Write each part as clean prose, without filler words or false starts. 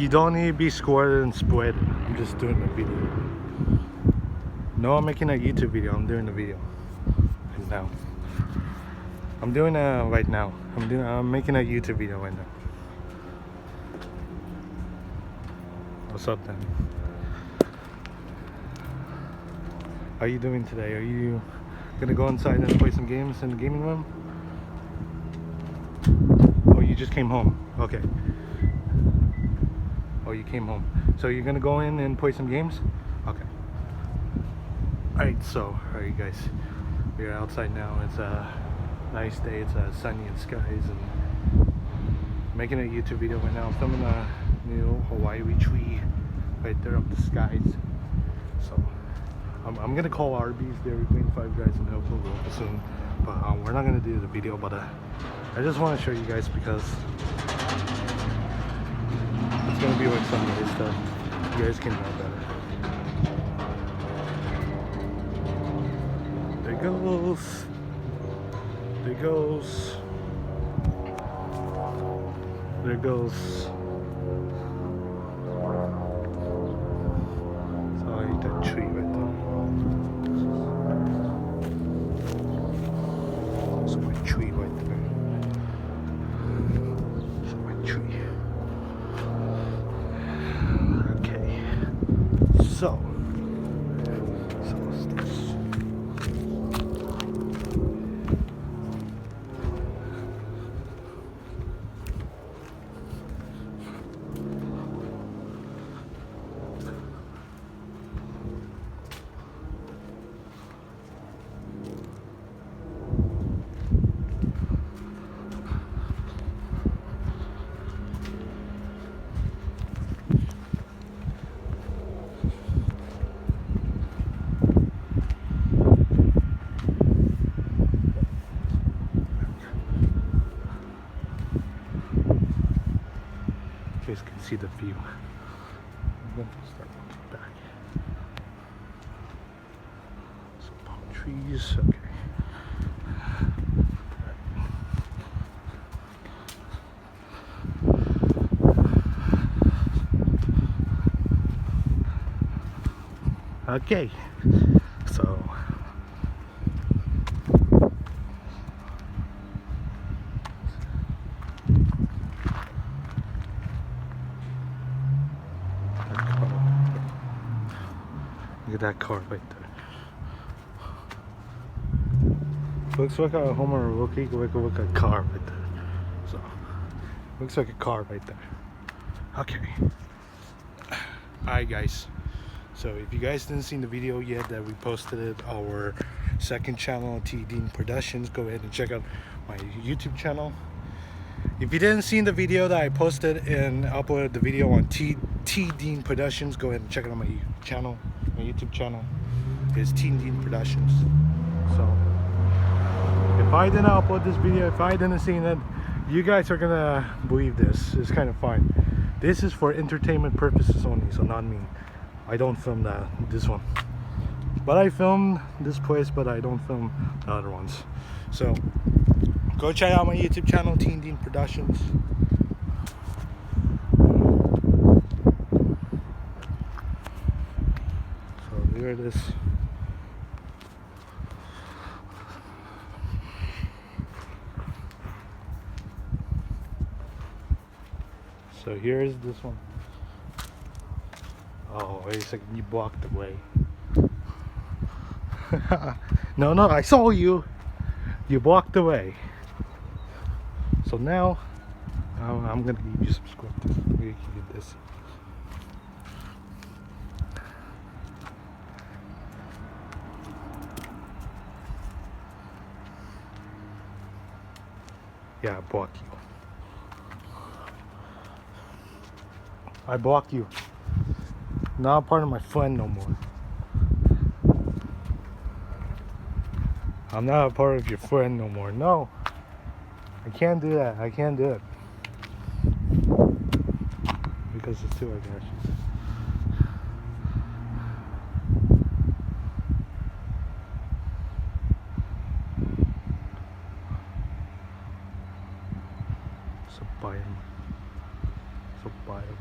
You don't need to be squared and spread. I'm just doing a video. No, I'm making a YouTube video. I'm doing a video right now. I'm doing right now. I'm making a YouTube video right now. What's up, then? How are you doing today? Are you gonna go inside and play some games in the gaming room? Oh, you just came home. Okay. Oh, you came home. So you're gonna go in and play some games? Okay. Alright, so, alright guys. We're outside now. It's a nice day. It's sunny and skies, and making a YouTube video right now. I'm filming a new Hawaii retreat right there up the skies. So I'm gonna call Arby's, Dairy Queen, Five Guys, and hopefully we'll open soon. But we're not gonna do the video, but I just want to show you guys because it's gonna be like some nice stuff. You guys can know better. There goes. There goes. There goes. So I hit that tree right there. So my tree right there. So my tree. Okay. So what's this? You guys can see the view. I'm going to start looking back. Some palm trees, okay. Okay, so look at that car right there. Looks like a Homer rookie, like a car right there. So, looks like a car right there. Okay. Alright guys. So if you guys didn't see the video yet that we posted it, our second channel, T Dean Productions, go ahead and check out my YouTube channel. If you didn't see the video that I posted and uploaded the video on T Dean Productions, go ahead and check it out my channel. My YouTube channel is T Dean Productions. So if I didn't upload this video, if I didn't see it, you guys are gonna believe this. It's kind of fun. This is for entertainment purposes only, so not me. I don't film this one, but I film this place, but I don't film the other ones. So go check out my YouTube channel, T Dean Productions. So there it is. So here's this one. Oh, wait a second, you blocked the way. No, I saw you. You blocked the way. So now, I'm gonna give you some script. Maybe you can get this. Yeah, I blocked you. I blocked you. Not part of my friend no more. I'm not a part of your friend no more. No. I can't do that. I can't do it. Because it's too aggressive. So buy him. So buy him.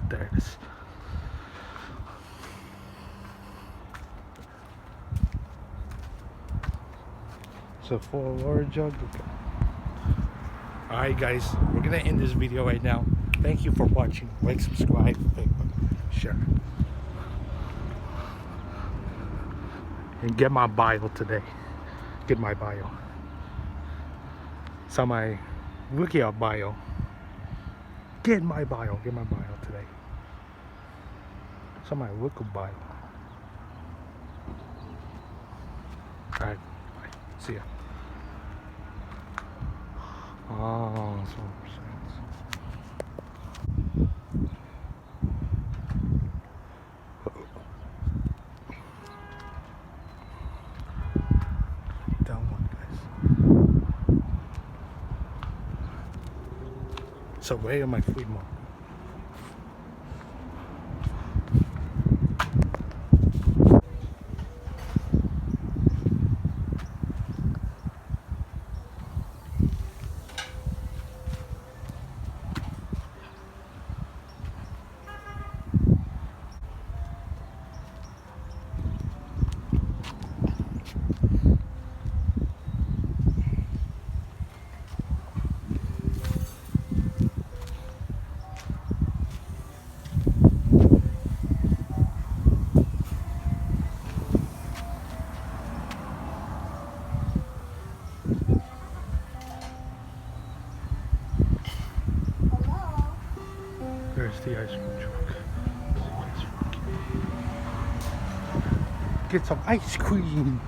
There it is. So 4 jug. Okay. Alright guys, we're gonna end this video right now. Thank you for watching. Like, subscribe, share. And get my bio today. Get my bio. So my wiki bio. Get my bio today. So my wiki bio. Alright, bye. See ya. Oh, so down one, guys. So where am I food mark? There's the ice cream truck. Get some ice cream.